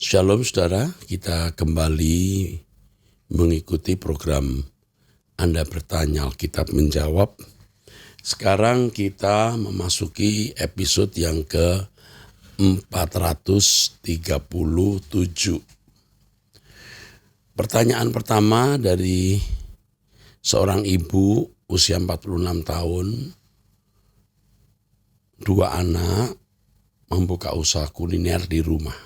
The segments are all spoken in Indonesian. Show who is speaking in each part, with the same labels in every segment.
Speaker 1: Shalom saudara, kita kembali mengikuti program Anda Bertanya Alkitab Menjawab. Sekarang kita memasuki episode yang ke-437. Pertanyaan pertama dari seorang ibu usia 46 tahun, 2 anak, membuka usaha kuliner di rumah.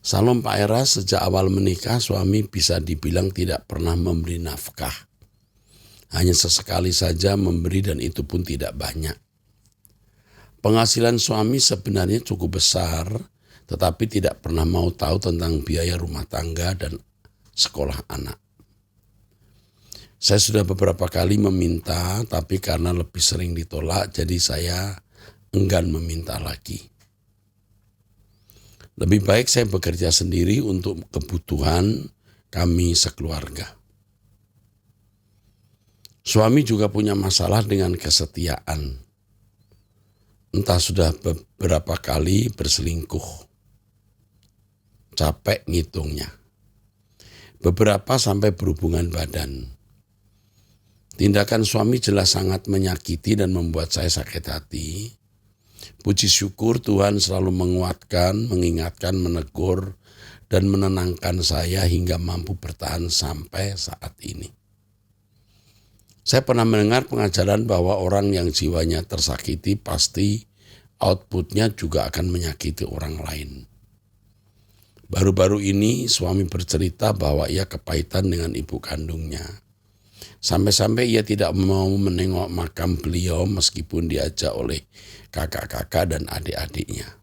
Speaker 1: Salam Pak Era, sejak awal menikah suami bisa dibilang tidak pernah memberi nafkah. Hanya sesekali saja memberi dan itu pun tidak banyak. Penghasilan suami sebenarnya cukup besar, tetapi tidak pernah mau tahu tentang biaya rumah tangga dan sekolah anak. Saya sudah beberapa kali meminta, tapi karena lebih sering ditolak, jadi saya enggan meminta lagi. Lebih baik saya bekerja sendiri untuk kebutuhan kami sekeluarga. Suami juga punya masalah dengan kesetiaan. Entah sudah beberapa kali berselingkuh. Capek ngitungnya. Beberapa sampai berhubungan badan. Tindakan suami jelas sangat menyakiti dan membuat saya sakit hati. Puji syukur Tuhan selalu menguatkan, mengingatkan, menegur, dan menenangkan saya hingga mampu bertahan sampai saat ini. Saya pernah mendengar pengajaran bahwa orang yang jiwanya tersakiti pasti outputnya juga akan menyakiti orang lain. Baru-baru ini suami bercerita bahwa ia kepahitan dengan ibu kandungnya. Sampai-sampai ia tidak mau menengok makam beliau meskipun diajak oleh kakak-kakak dan adik-adiknya.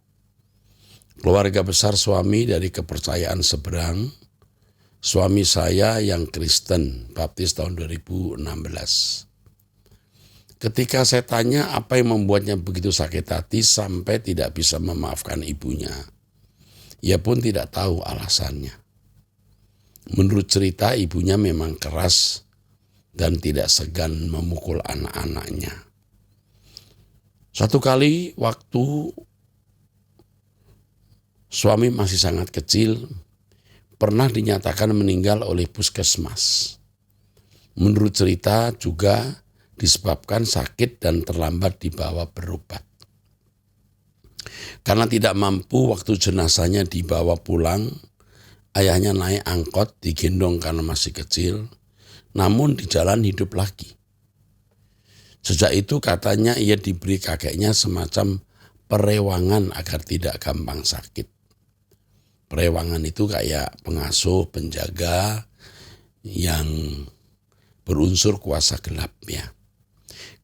Speaker 1: Keluarga besar suami dari kepercayaan seberang, suami saya yang Kristen, baptis tahun 2016. Ketika saya tanya apa yang membuatnya begitu sakit hati sampai tidak bisa memaafkan ibunya, ia pun tidak tahu alasannya. Menurut cerita ibunya memang keras dan tidak segan memukul anak-anaknya. Satu kali waktu suami masih sangat kecil, pernah dinyatakan meninggal oleh puskesmas. Menurut cerita juga disebabkan sakit dan terlambat dibawa berobat. Karena tidak mampu waktu jenazahnya dibawa pulang, ayahnya naik angkot digendong karena masih kecil, namun di jalan hidup lagi. Sejak itu katanya ia diberi kakeknya semacam perewangan agar tidak gampang sakit. Perewangan itu kayak pengasuh, penjaga yang berunsur kuasa gelap ya.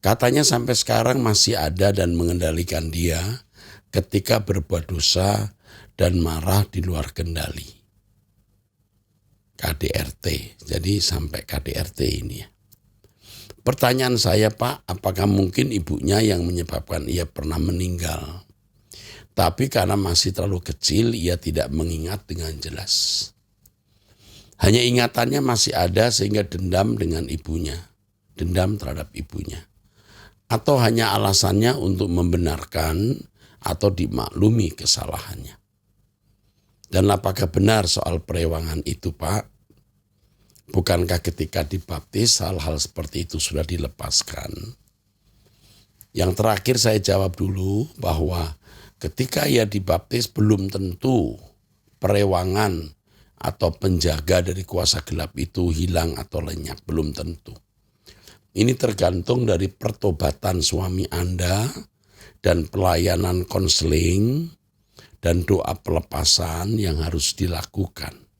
Speaker 1: Katanya sampai sekarang masih ada dan mengendalikan dia ketika berbuat dosa dan marah di luar kendali. KDRT, jadi sampai KDRT ini ya. Pertanyaan saya Pak, apakah mungkin ibunya yang menyebabkan ia pernah meninggal? Tapi karena masih terlalu kecil, ia tidak mengingat dengan jelas. Hanya ingatannya masih ada sehingga dendam dengan ibunya, dendam terhadap ibunya. Atau hanya alasannya untuk membenarkan atau dimaklumi kesalahannya. Dan apakah benar soal perewangan itu Pak? Bukankah ketika dibaptis hal-hal seperti itu sudah dilepaskan? Yang terakhir saya jawab dulu bahwa ketika ia dibaptis belum tentu perewangan atau penjaga dari kuasa gelap itu hilang atau lenyap, belum tentu. Ini tergantung dari pertobatan suami Anda dan pelayanan konseling dan doa pelepasan yang harus dilakukan.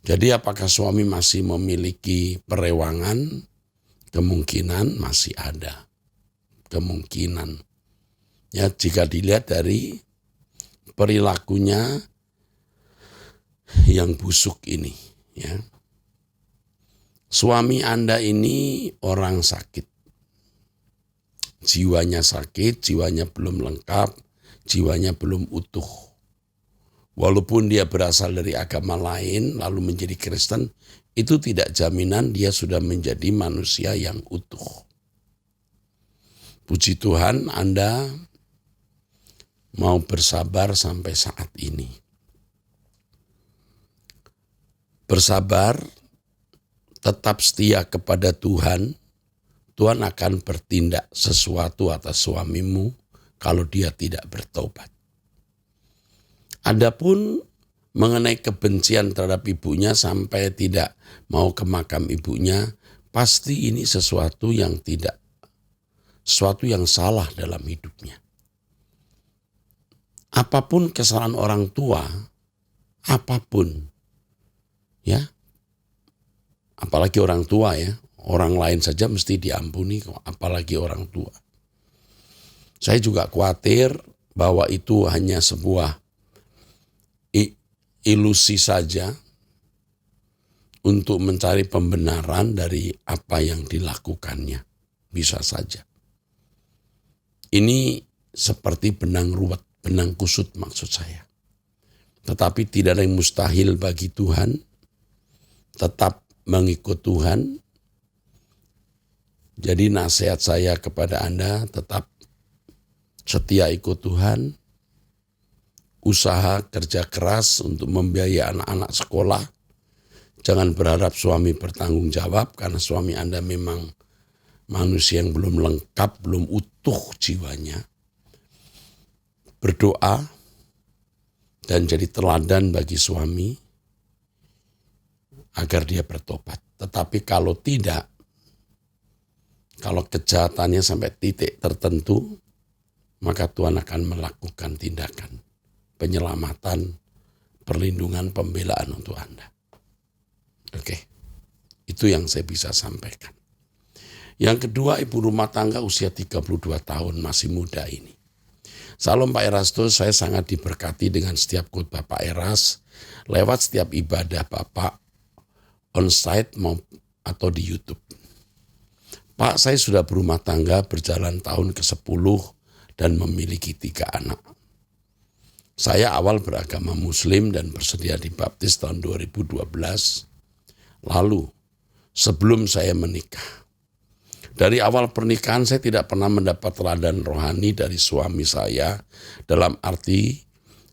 Speaker 1: Jadi apakah suami masih memiliki perewangan? Kemungkinan masih ada. Kemungkinan. Ya, jika dilihat dari perilakunya yang busuk ini. Ya. Suami Anda ini orang sakit. Jiwanya sakit, jiwanya belum lengkap, jiwanya belum utuh. Walaupun dia berasal dari agama lain lalu menjadi Kristen, itu tidak jaminan dia sudah menjadi manusia yang utuh. Puji Tuhan Anda mau bersabar sampai saat ini. Bersabar, tetap setia kepada Tuhan, Tuhan akan bertindak sesuatu atas suamimu kalau dia tidak bertobat. Adapun mengenai kebencian terhadap ibunya sampai tidak mau ke makam ibunya, pasti ini sesuatu yang salah dalam hidupnya. Apapun kesalahan orang tua, apapun, ya, apalagi orang tua ya, orang lain saja mesti diampuni kok, apalagi orang tua. Saya juga khawatir bahwa itu hanya sebuah ilusi saja untuk mencari pembenaran dari apa yang dilakukannya. Bisa saja. Ini seperti benang ruwet, benang kusut maksud saya. Tetapi tidak ada yang mustahil bagi Tuhan. Tetap mengikut Tuhan. Jadi nasihat saya kepada Anda, tetap setia ikut Tuhan. Usaha kerja keras untuk membiayai anak-anak sekolah. Jangan berharap suami bertanggung jawab karena suami Anda memang manusia yang belum lengkap, belum utuh jiwanya. Berdoa dan jadi teladan bagi suami agar dia bertobat. Tetapi kalau tidak, kalau kejahatannya sampai titik tertentu, maka Tuhan akan melakukan tindakan penyelamatan, perlindungan, pembelaan untuk Anda. Oke, itu yang saya bisa sampaikan. Yang kedua, ibu rumah tangga usia 32 tahun, masih muda ini. Salam Pak Erastus, saya sangat diberkati dengan setiap khotbah Pak Eras, lewat setiap ibadah Bapak, on-site atau di YouTube. Pak, saya sudah berumah tangga berjalan tahun ke-10 dan memiliki 3 anak. Saya awal beragama Muslim dan bersedia dibaptis tahun 2012. Lalu, sebelum saya menikah, dari awal pernikahan saya tidak pernah mendapat teladan rohani dari suami saya. Dalam arti,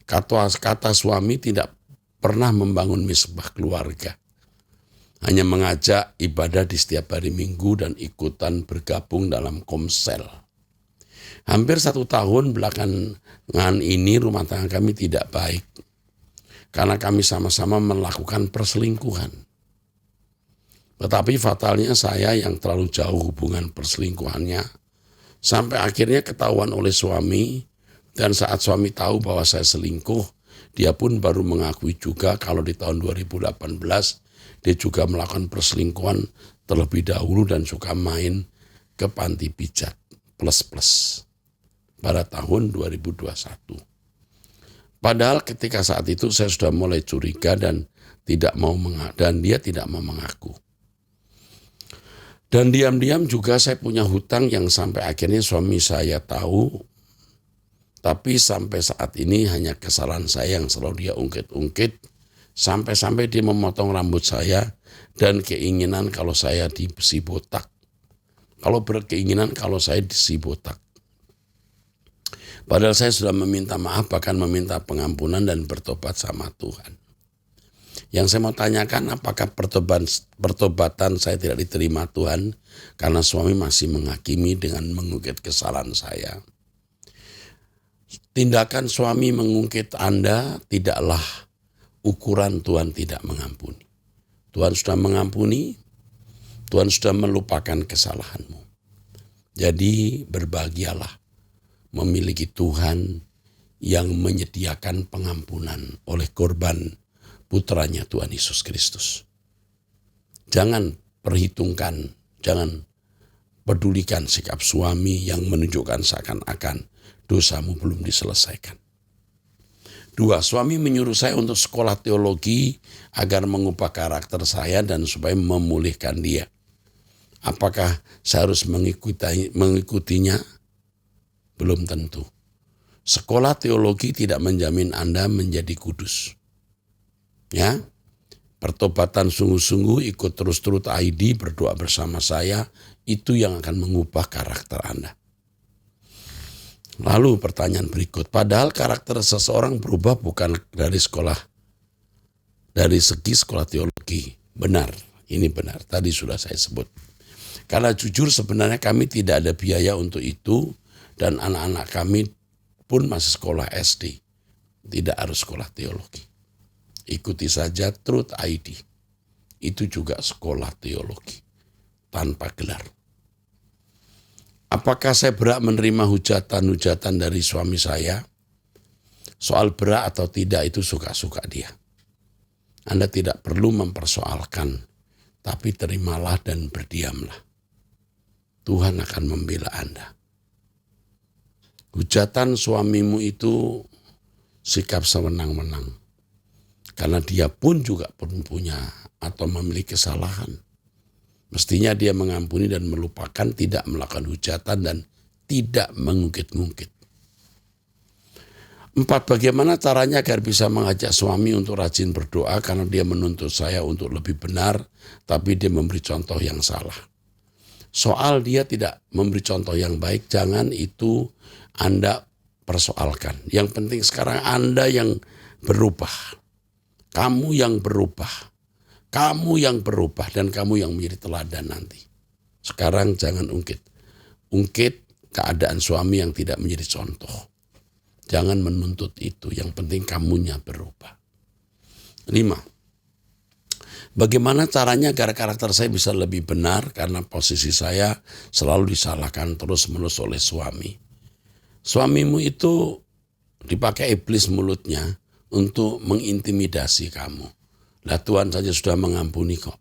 Speaker 1: kata suami tidak pernah membangun misbah keluarga. Hanya mengajak ibadah di setiap hari Minggu dan ikutan bergabung dalam komsel. Hampir 1 tahun belakangan ini rumah tangga kami tidak baik. Karena kami sama-sama melakukan perselingkuhan. Tetapi fatalnya saya yang terlalu jauh hubungan perselingkuhannya. Sampai akhirnya ketahuan oleh suami. Dan saat suami tahu bahwa saya selingkuh, dia pun baru mengakui juga kalau di tahun 2018 dia juga melakukan perselingkuhan terlebih dahulu dan suka main ke panti pijat plus pada tahun 2021. Padahal ketika saat itu saya sudah mulai curiga dan dia tidak mau mengaku. Dan diam-diam juga saya punya hutang yang sampai akhirnya suami saya tahu. Tapi sampai saat ini hanya kesalahan saya yang selalu dia ungkit-ungkit. Sampai-sampai dia memotong rambut saya dan keinginan kalau saya disi botak. Kalau berkeinginan kalau saya disi botak. Padahal saya sudah meminta maaf, bahkan meminta pengampunan dan bertobat sama Tuhan. Yang saya mau tanyakan, apakah pertobatan saya tidak diterima Tuhan karena suami masih menghakimi dengan mengungkit kesalahan saya? Tindakan suami mengungkit Anda tidaklah ukuran Tuhan tidak mengampuni. Tuhan sudah mengampuni, Tuhan sudah melupakan kesalahanmu. Jadi berbahagialah memiliki Tuhan yang menyediakan pengampunan oleh korban putranya Tuhan Yesus Kristus. Jangan perhitungkan, jangan pedulikan sikap suami yang menunjukkan seakan-akan dosamu belum diselesaikan. 2, suami menyuruh saya untuk sekolah teologi agar mengubah karakter saya dan supaya memulihkan dia. Apakah saya harus mengikutinya? Belum tentu. Sekolah teologi tidak menjamin Anda menjadi kudus. Ya, pertobatan sungguh-sungguh, ikut terus-terus ID, berdoa bersama saya, itu yang akan mengubah karakter Anda. Lalu pertanyaan berikut, padahal karakter seseorang berubah bukan dari segi sekolah teologi. Benar, ini benar, tadi sudah saya sebut. Karena jujur sebenarnya kami tidak ada biaya untuk itu dan anak-anak kami pun masih sekolah SD. Tidak harus sekolah teologi. Ikuti saja Truth ID. Itu juga sekolah teologi tanpa gelar. Apakah saya berhak menerima hujatan-hujatan dari suami saya? Soal berhak atau tidak itu suka-suka dia. Anda tidak perlu mempersoalkan, tapi terimalah dan berdiamlah. Tuhan akan membela Anda. Hujatan suamimu itu sikap sewenang-wenang. Karena dia pun juga punya atau memiliki kesalahan. Mestinya dia mengampuni dan melupakan, tidak melakukan hujatan dan tidak mengungkit-ungkit. 4, bagaimana caranya agar bisa mengajak suami untuk rajin berdoa karena dia menuntut saya untuk lebih benar, tapi dia memberi contoh yang salah. Soal dia tidak memberi contoh yang baik, jangan itu Anda persoalkan. Yang penting sekarang Anda yang berubah. Kamu yang berubah. Kamu yang berubah dan kamu yang menjadi teladan nanti. Sekarang jangan ungkit. Ungkit keadaan suami yang tidak menjadi contoh. Jangan menuntut itu. Yang penting kamunya berubah. 5. Bagaimana caranya agar karakter saya bisa lebih benar karena posisi saya selalu disalahkan terus-menerus oleh suami. Suamimu itu dipakai iblis mulutnya untuk mengintimidasi kamu. Lah Tuhan saja sudah mengampuni kok.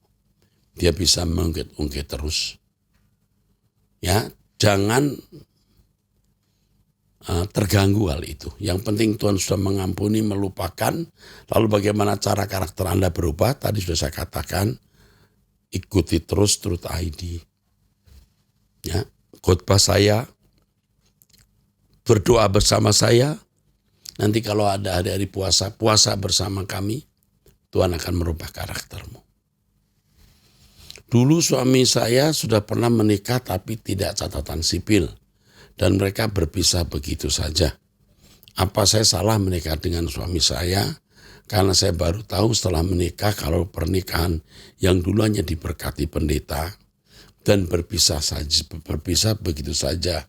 Speaker 1: Dia bisa mengungkit-ungkit terus. Ya, jangan terganggu hal itu. Yang penting Tuhan sudah mengampuni, melupakan. Lalu bagaimana cara karakter Anda berubah? Tadi sudah saya katakan, ikuti terus Truth ID. Ya, khotbah saya, berdoa bersama saya. Nanti kalau ada hari-hari puasa bersama kami. Tuhan akan merubah karaktermu. Dulu suami saya sudah pernah menikah tapi tidak catatan sipil. Dan mereka berpisah begitu saja. Apa saya salah menikah dengan suami saya? Karena saya baru tahu setelah menikah kalau pernikahan yang dulu hanya diberkati pendeta. Dan berpisah begitu saja.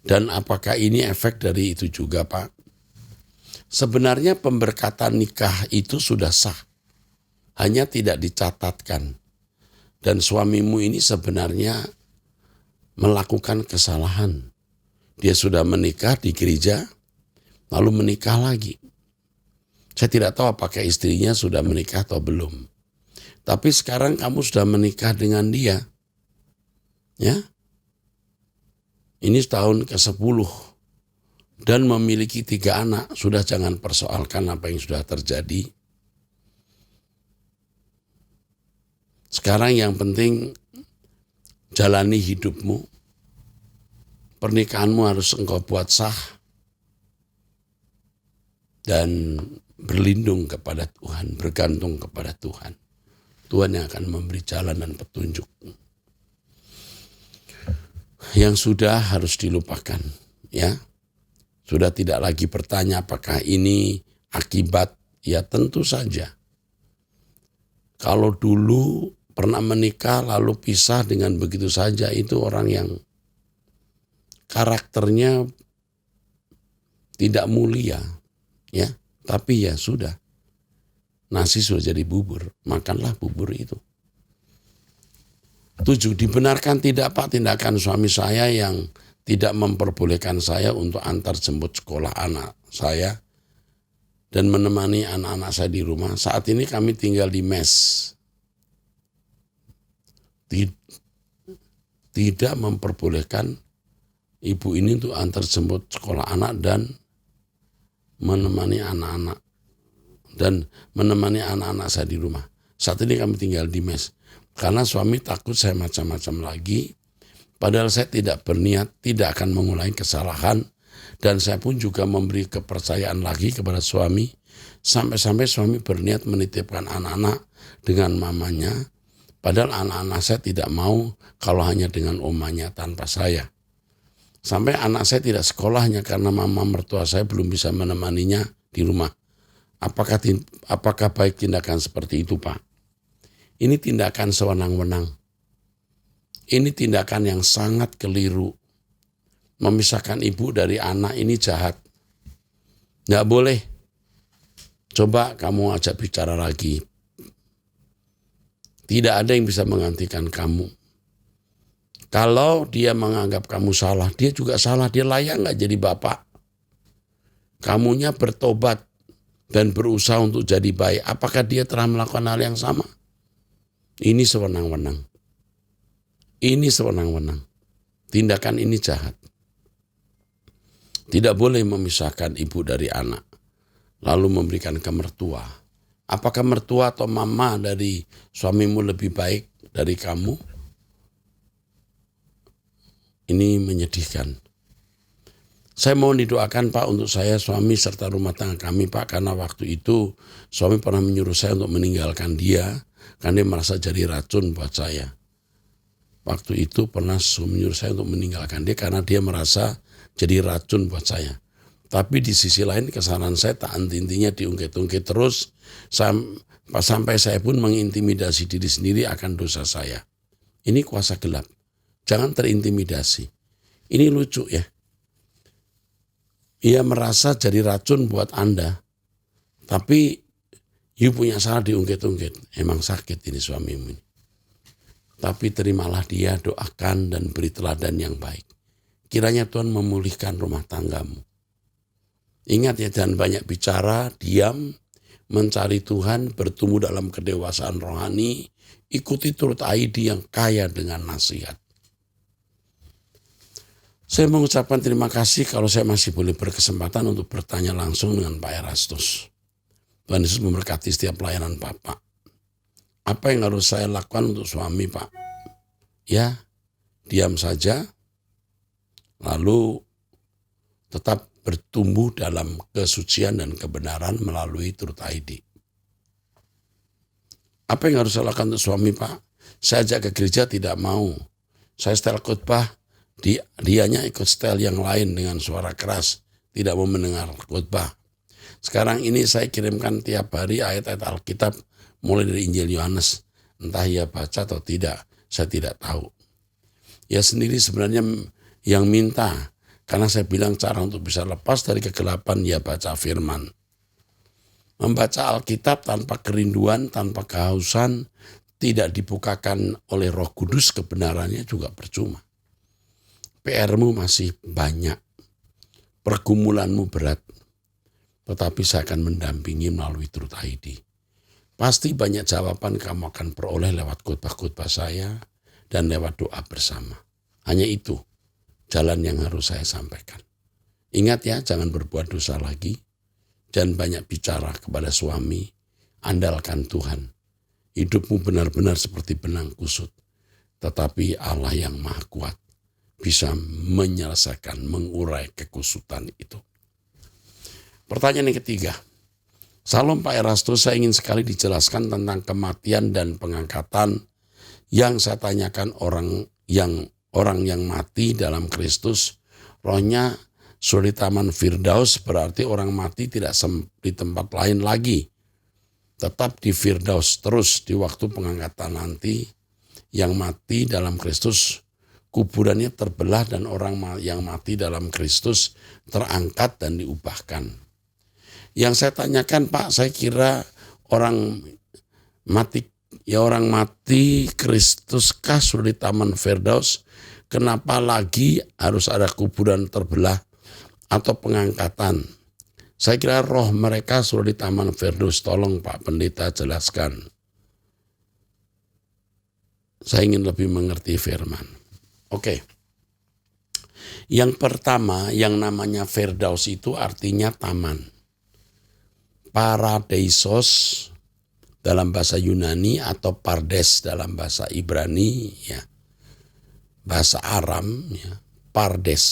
Speaker 1: Dan apakah ini efek dari itu juga, Pak? Sebenarnya pemberkatan nikah itu sudah sah. Hanya tidak dicatatkan. Dan suamimu ini sebenarnya melakukan kesalahan. Dia sudah menikah di gereja, lalu menikah lagi. Saya tidak tahu apakah istrinya sudah menikah atau belum. Tapi sekarang kamu sudah menikah dengan dia. Ya. Ini tahun ke-10. Dan memiliki 3 anak. Sudah jangan persoalkan apa yang sudah terjadi. Sekarang yang penting jalani hidupmu. Pernikahanmu harus engkau buat sah. Dan berlindung kepada Tuhan, bergantung kepada Tuhan. Tuhan yang akan memberi jalan dan petunjuk. Yang sudah harus dilupakan, ya. Sudah tidak lagi bertanya apakah ini akibat, ya tentu saja. Kalau dulu pernah menikah lalu pisah dengan begitu saja, itu orang yang karakternya tidak mulia, ya. Tapi ya sudah, nasi sudah jadi bubur, makanlah bubur itu. 7, dibenarkan tidak Pak tindakan suami saya yang tidak memperbolehkan saya untuk antar jemput sekolah anak saya dan menemani anak-anak saya di rumah. Saat ini kami tinggal di mes. Tidak memperbolehkan ibu ini untuk antar jemput sekolah anak dan menemani anak-anak saya di rumah. Saat ini kami tinggal di mes. Karena suami takut saya macam-macam lagi. Padahal saya tidak berniat, tidak akan mengulangi kesalahan. Dan saya pun juga memberi kepercayaan lagi kepada suami. Sampai-sampai suami berniat menitipkan anak-anak dengan mamanya. Padahal anak-anak saya tidak mau kalau hanya dengan omanya tanpa saya. Sampai anak saya tidak sekolahnya karena mama mertua saya belum bisa menemaninya di rumah. Apakah baik tindakan seperti itu, Pak? Ini tindakan sewenang-wenang. Ini tindakan yang sangat keliru. Memisahkan ibu dari anak ini jahat. Nggak boleh. Coba kamu ajak bicara lagi. Tidak ada yang bisa menggantikan kamu. Kalau dia menganggap kamu salah, dia juga salah. Dia layak nggak jadi bapak? Kamunya bertobat dan berusaha untuk jadi baik. Apakah dia telah melakukan hal yang sama? Ini sewenang-wenang. Ini sewenang-wenang. Tindakan ini jahat. Tidak boleh memisahkan ibu dari anak. Lalu memberikan ke mertua. Apakah mertua atau mama dari suamimu lebih baik dari kamu? Ini menyedihkan. Saya mohon didoakan Pak untuk saya, suami serta rumah tangga kami Pak. Karena waktu itu suami pernah menyuruh saya untuk meninggalkan dia. Karena dia merasa jadi racun buat saya. Waktu itu pernah menyuruh saya untuk meninggalkan dia karena dia merasa jadi racun buat saya. Tapi di sisi lain kesalahan saya tak henti-hentinya diungkit-ungkit terus. Sampai saya pun mengintimidasi diri sendiri akan dosa saya. Ini kuasa gelap. Jangan terintimidasi. Ini lucu ya. Ia merasa jadi racun buat Anda. Tapi you punya salah diungkit-ungkit. Emang sakit ini suamimu ini. Tapi terimalah dia, doakan dan beri teladan yang baik. Kiranya Tuhan memulihkan rumah tanggamu. Ingat ya, jangan banyak bicara, diam, mencari Tuhan, bertumbuh dalam kedewasaan rohani, ikuti turut ID yang kaya dengan nasihat. Saya mengucapkan terima kasih kalau saya masih boleh berkesempatan untuk bertanya langsung dengan Pak Erastus. Tuhan Yesus memberkati setiap pelayanan Bapak. Apa yang harus saya lakukan untuk suami Pak? Ya, diam saja, lalu tetap bertumbuh dalam kesucian dan kebenaran melalui turut ID. Apa yang harus saya lakukan untuk suami Pak? Saya ajak ke gereja tidak mau. Saya setel khotbah, dianya ikut setel yang lain dengan suara keras, tidak mau mendengar khotbah. Sekarang ini saya kirimkan tiap hari ayat-ayat Alkitab mulai dari Injil Yohanes. Entah ia baca atau tidak, saya tidak tahu. Ya sendiri sebenarnya yang minta, karena saya bilang cara untuk bisa lepas dari kegelapan ya baca firman. Membaca Alkitab tanpa kerinduan, tanpa kehausan, tidak dibukakan oleh Roh Kudus kebenarannya juga percuma. PR-mu masih banyak, pergumulanmu berat, tetapi saya akan mendampingi melalui Truth ID. Pasti banyak jawaban kamu akan peroleh lewat khotbah-khotbah saya dan lewat doa bersama. Hanya itu jalan yang harus saya sampaikan. Ingat ya, jangan berbuat dosa lagi, jangan banyak bicara kepada suami, andalkan Tuhan. Hidupmu benar-benar seperti benang kusut, tetapi Allah yang Maha Kuat bisa menyelesaikan, mengurai kekusutan itu. Pertanyaan yang ketiga, Salam Pak Erastus, saya ingin sekali dijelaskan tentang kematian dan pengangkatan yang saya tanyakan orang yang mati dalam Kristus, rohnya sudah di taman Firdaus, berarti orang mati tidak di tempat lain lagi. Tetap di Firdaus terus di waktu pengangkatan nanti, yang mati dalam Kristus kuburannya terbelah dan orang yang mati dalam Kristus terangkat dan diubahkan. Yang saya tanyakan Pak, saya kira orang mati Kristus kah sudah di taman Firdaus, kenapa lagi harus ada kuburan terbelah atau pengangkatan? Saya kira roh mereka sudah di taman Firdaus. Tolong Pak Pendeta jelaskan. Saya ingin lebih mengerti firman. Oke. Yang pertama, yang namanya Firdaus itu artinya taman. Paradeisos dalam bahasa Yunani atau Pardes dalam bahasa Ibrani, ya. Bahasa Aram, ya. Pardes.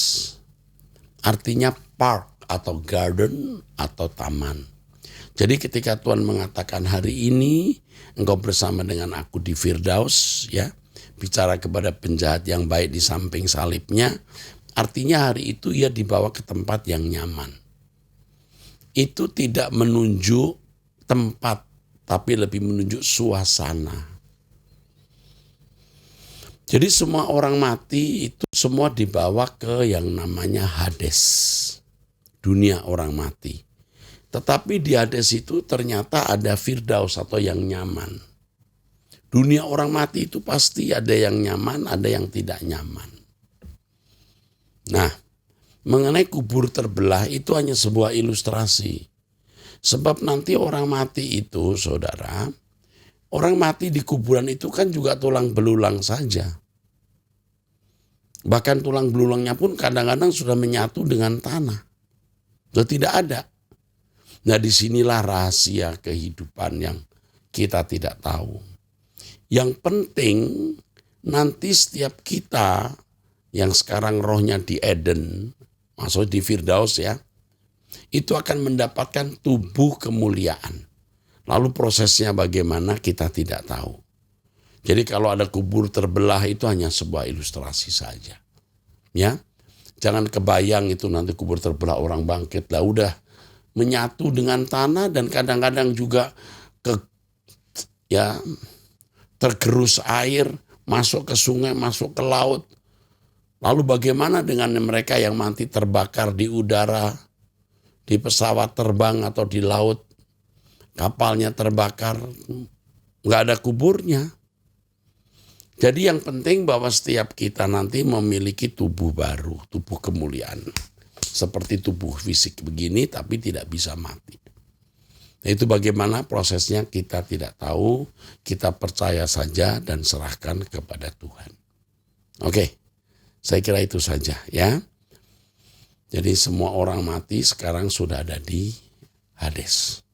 Speaker 1: Artinya park atau garden atau taman. Jadi ketika Tuhan mengatakan hari ini engkau bersama dengan aku di Firdaus, ya. Bicara kepada penjahat yang baik di samping salibnya, Artinya hari itu ia dibawa ke tempat yang nyaman. Itu tidak menunjuk tempat, tapi lebih menunjuk suasana. Jadi semua orang mati itu semua dibawa ke yang namanya Hades, dunia orang mati. Tetapi di Hades itu ternyata ada Firdaus atau yang nyaman. Dunia orang mati itu pasti ada yang nyaman, ada yang tidak nyaman. Nah, mengenai kubur terbelah itu hanya sebuah ilustrasi. Sebab nanti orang mati itu, saudara, orang mati di kuburan itu kan juga tulang belulang saja. Bahkan tulang belulangnya pun kadang-kadang sudah menyatu dengan tanah. Sudah tidak ada. Nah, disinilah rahasia kehidupan yang kita tidak tahu. Yang penting nanti setiap kita yang sekarang rohnya di Eden, maksud di Firdaus ya, itu akan mendapatkan tubuh kemuliaan. Lalu prosesnya bagaimana kita tidak tahu. Jadi kalau ada kubur terbelah itu hanya sebuah ilustrasi saja. Ya, jangan kebayang itu nanti kubur terbelah orang bangkit. Lah udah menyatu dengan tanah dan kadang-kadang juga tergerus air, masuk ke sungai, masuk ke laut. Lalu bagaimana dengan mereka yang mati terbakar di udara, di pesawat terbang atau di laut, kapalnya terbakar, nggak ada kuburnya. Jadi yang penting bahwa setiap kita nanti memiliki tubuh baru, tubuh kemuliaan. Seperti tubuh fisik begini tapi tidak bisa mati. Nah, itu bagaimana prosesnya kita tidak tahu, kita percaya saja dan serahkan kepada Tuhan. Oke, saya kira itu saja ya. Jadi semua orang mati sekarang sudah ada di Hades.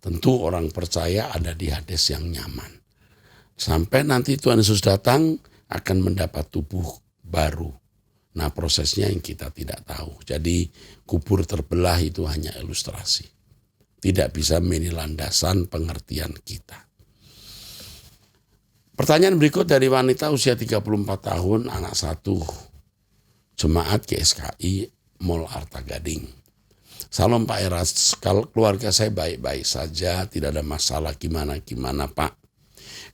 Speaker 1: Tentu orang percaya ada di Hades yang nyaman. Sampai nanti Tuhan Yesus datang akan mendapat tubuh baru. Nah, prosesnya yang kita tidak tahu. Jadi kubur terbelah itu hanya ilustrasi. Tidak bisa menjadi landasan pengertian kita. Pertanyaan berikut dari wanita usia 34 tahun, anak 1, jemaat GSKI Mall Arta Gading. Salam Pak Eras, kalau keluarga saya baik-baik saja, tidak ada masalah gimana Pak.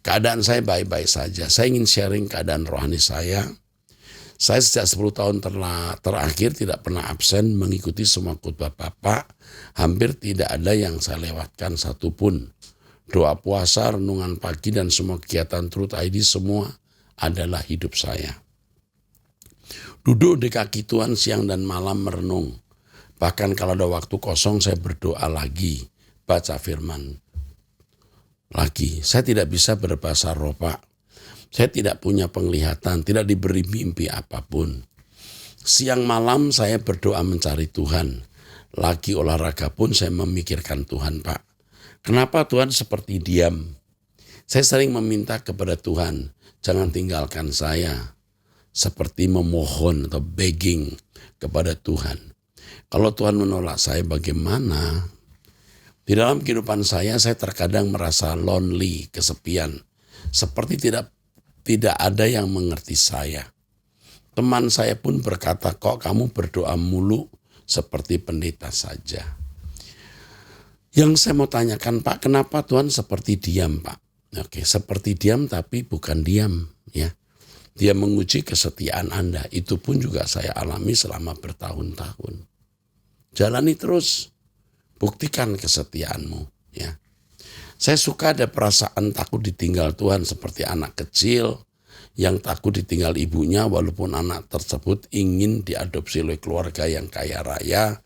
Speaker 1: Keadaan saya baik-baik saja. Saya ingin sharing keadaan rohani saya. Saya sejak 10 tahun terakhir tidak pernah absen mengikuti semua khotbah Bapak. Hampir tidak ada yang saya lewatkan satupun. Doa puasa, renungan pagi, dan semua kegiatan Truth ID semua adalah hidup saya. Duduk di kaki Tuhan siang dan malam merenung. Bahkan kalau ada waktu kosong saya berdoa lagi, baca firman lagi. Saya tidak bisa berbahasa roh, Pak. Saya tidak punya penglihatan, tidak diberi mimpi apapun. Siang malam saya berdoa mencari Tuhan. Lagi olahraga pun saya memikirkan Tuhan, Pak. Kenapa Tuhan seperti diam? Saya sering meminta kepada Tuhan, jangan tinggalkan saya. Seperti memohon atau begging kepada Tuhan. Kalau Tuhan menolak saya bagaimana? Di dalam kehidupan saya terkadang merasa lonely, kesepian. Seperti tidak ada yang mengerti saya. Teman saya pun berkata, kok kamu berdoa mulu seperti pendeta saja. Yang saya mau tanyakan, Pak, kenapa Tuhan seperti diam, Pak? Oke, seperti diam tapi bukan diam, ya. Dia menguji kesetiaan Anda. Itu pun juga saya alami selama bertahun-tahun. Jalani terus. Buktikan kesetiaanmu, ya. Saya suka ada perasaan takut ditinggal Tuhan seperti anak kecil yang takut ditinggal ibunya walaupun anak tersebut ingin diadopsi oleh keluarga yang kaya raya,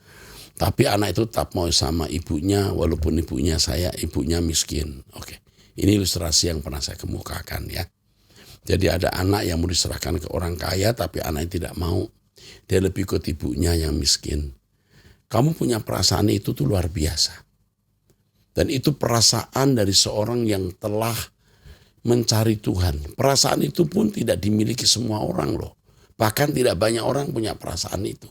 Speaker 1: tapi anak itu tetap mau sama ibunya walaupun ibunya miskin. Oke, ini ilustrasi yang pernah saya kemukakan ya. Jadi ada anak yang mau diserahkan ke orang kaya tapi anak tidak mau. Dia lebih ikut ibunya yang miskin. Kamu punya perasaan itu tuh luar biasa. Dan itu perasaan dari seorang yang telah mencari Tuhan. Perasaan itu pun tidak dimiliki semua orang loh. Bahkan tidak banyak orang punya perasaan itu.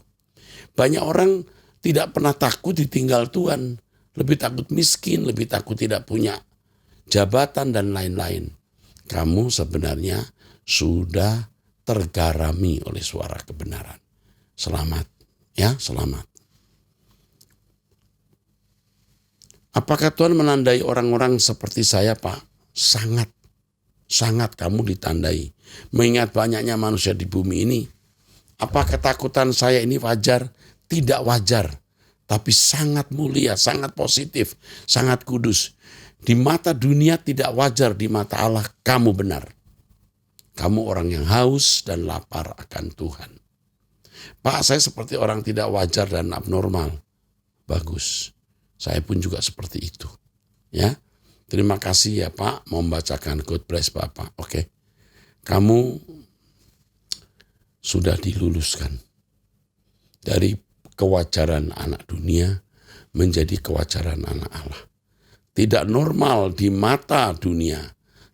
Speaker 1: Banyak orang tidak pernah takut ditinggal Tuhan. Lebih takut miskin, lebih takut tidak punya jabatan dan lain-lain. Kamu sebenarnya sudah tergarami oleh suara kebenaran. selamat. Ya, selamat. Apakah Tuhan menandai orang-orang seperti saya, Pak? Sangat, sangat kamu ditandai. Mengingat banyaknya manusia di bumi ini. Apa ketakutan saya ini wajar? Tidak wajar. Tapi sangat mulia, sangat positif, sangat kudus. Di mata dunia tidak wajar, di mata Allah kamu benar. Kamu orang yang haus dan lapar akan Tuhan. Pak, saya seperti orang tidak wajar dan abnormal. Bagus. Saya pun juga seperti itu. Ya. Terima kasih ya Pak, mau membacakan God bless Bapak. Oke. Kamu sudah diluluskan dari kewajaran anak dunia menjadi kewajaran anak Allah. Tidak normal di mata dunia,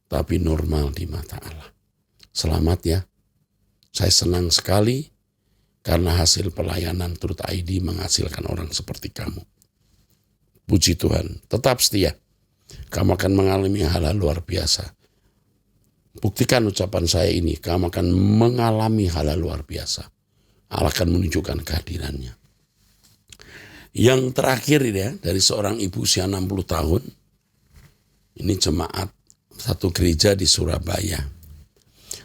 Speaker 1: tapi normal di mata Allah. Selamat ya. Saya senang sekali karena hasil pelayanan Truth ID menghasilkan orang seperti kamu. Puji Tuhan, tetap setia. Kamu akan mengalami hal-hal luar biasa. Buktikan ucapan saya ini, kamu akan mengalami hal-hal luar biasa. Allah akan menunjukkan kehadirannya. Yang terakhir ini ya, dari seorang ibu usia 60 tahun. Ini jemaat satu gereja di Surabaya.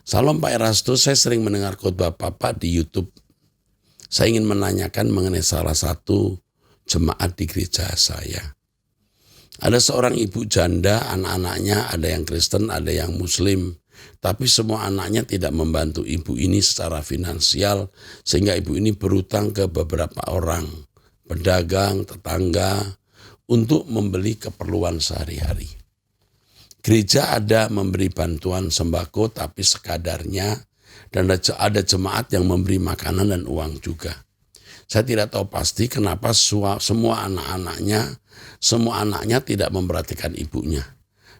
Speaker 1: Salam Pak Erastus, saya sering mendengar khotbah Bapak di YouTube. Saya ingin menanyakan mengenai salah satu jemaat di gereja saya. Ada seorang ibu janda, anak-anaknya ada yang Kristen, ada yang Muslim. Tapi semua anaknya tidak membantu ibu ini secara finansial, sehingga ibu ini berutang ke beberapa orang, pedagang, tetangga, untuk membeli keperluan sehari-hari. Gereja ada memberi bantuan sembako, tapi sekadarnya, dan ada jemaat yang memberi makanan dan uang juga. Saya tidak tahu pasti kenapa semua anaknya tidak memperhatikan ibunya.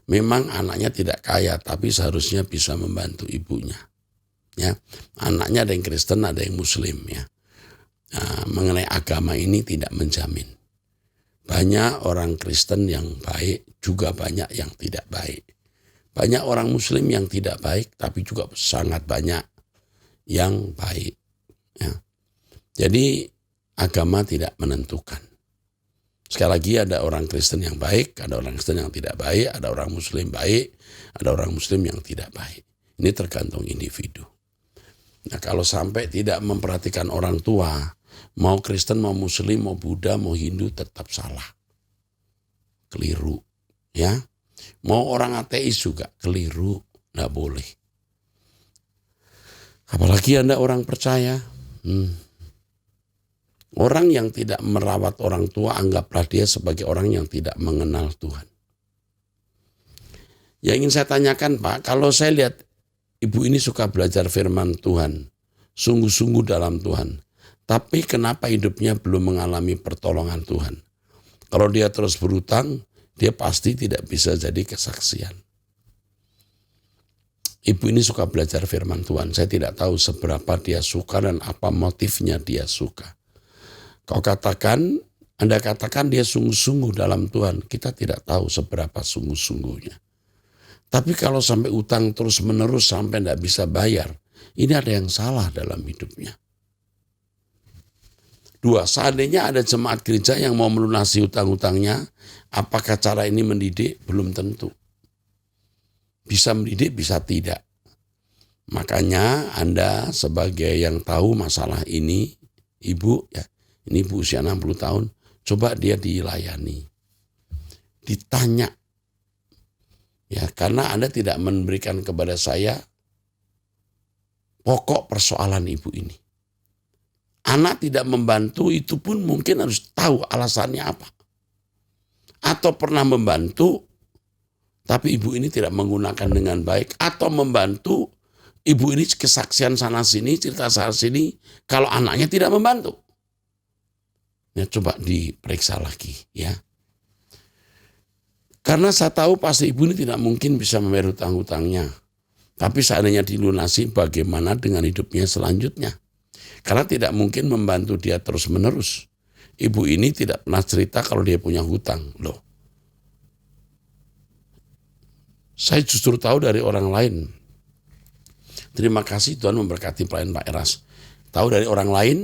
Speaker 1: Memang anaknya tidak kaya, tapi seharusnya bisa membantu ibunya. Ya, anaknya ada yang Kristen, ada yang Muslim. Ya, nah, mengenai agama ini tidak menjamin. Banyak orang Kristen yang baik, juga banyak yang tidak baik. Banyak orang Muslim yang tidak baik, tapi juga sangat banyak yang baik. Ya. Jadi agama tidak menentukan. Sekali lagi ada orang Kristen yang baik, ada orang Kristen yang tidak baik, ada orang Muslim baik, ada orang Muslim yang tidak baik. Ini tergantung individu. Nah kalau sampai tidak memperhatikan orang tua, mau Kristen, mau Muslim, mau Buddha, mau Hindu tetap salah. Keliru. Ya. Mau orang ateis juga keliru. Nggak boleh. Apalagi Anda orang percaya. Orang yang tidak merawat orang tua, anggaplah dia sebagai orang yang tidak mengenal Tuhan. Yang ingin saya tanyakan Pak, kalau saya lihat ibu ini suka belajar firman Tuhan, sungguh-sungguh dalam Tuhan, tapi kenapa hidupnya belum mengalami pertolongan Tuhan? Kalau dia terus berutang, dia pasti tidak bisa jadi kesaksian. Ibu ini suka belajar firman Tuhan, saya tidak tahu seberapa dia suka dan apa motifnya dia suka. Anda katakan dia sungguh-sungguh dalam Tuhan, kita tidak tahu seberapa sungguh-sungguhnya. Tapi kalau sampai utang terus-menerus sampai tidak bisa bayar, ini ada yang salah dalam hidupnya. 2, seandainya ada jemaat gereja yang mau melunasi utang-utangnya, apakah cara ini mendidik? Belum tentu. Bisa mendidik, bisa tidak. Makanya Anda sebagai yang tahu masalah ini, ibu ya, ini ibu usia 60 tahun, coba dia dilayani. Ditanya. Ya, karena Anda tidak memberikan kepada saya pokok persoalan ibu ini. Anak tidak membantu itu pun mungkin harus tahu alasannya apa. Atau pernah membantu, tapi ibu ini tidak menggunakan dengan baik. Atau membantu, ibu ini kesaksian sana-sini, cerita sana-sini, kalau anaknya tidak membantu. Ya, coba diperiksa lagi ya. Karena saya tahu pasti ibu ini tidak mungkin bisa membayar hutang-hutangnya. Tapi seandainya dilunasi, bagaimana dengan hidupnya selanjutnya? Karena tidak mungkin membantu dia terus-menerus. Ibu ini tidak pernah cerita kalau dia punya hutang. Loh. Saya justru tahu dari orang lain. Terima kasih Tuhan memberkati pelayan Pak Eras. Tahu dari orang lain,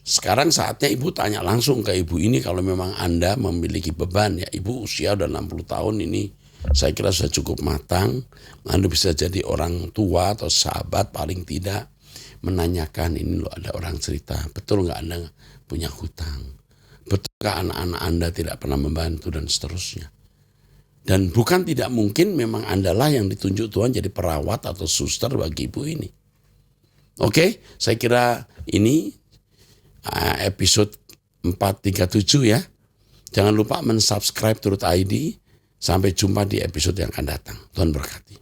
Speaker 1: Sekarang saatnya ibu tanya langsung ke ibu ini kalau memang Anda memiliki beban. Ya ibu usia udah 60 tahun ini saya kira sudah cukup matang. Anda bisa jadi orang tua atau sahabat paling tidak menanyakan ini loh ada orang cerita. Betul nggak Anda punya hutang? Betulkah anak-anak Anda tidak pernah membantu dan seterusnya? Dan bukan tidak mungkin memang Anda lah yang ditunjuk Tuhan jadi perawat atau suster bagi ibu ini. Oke, saya kira ini episode 437 ya. Jangan lupa mensubscribe Turut ID. Sampai jumpa di episode yang akan datang. Tuhan berkati.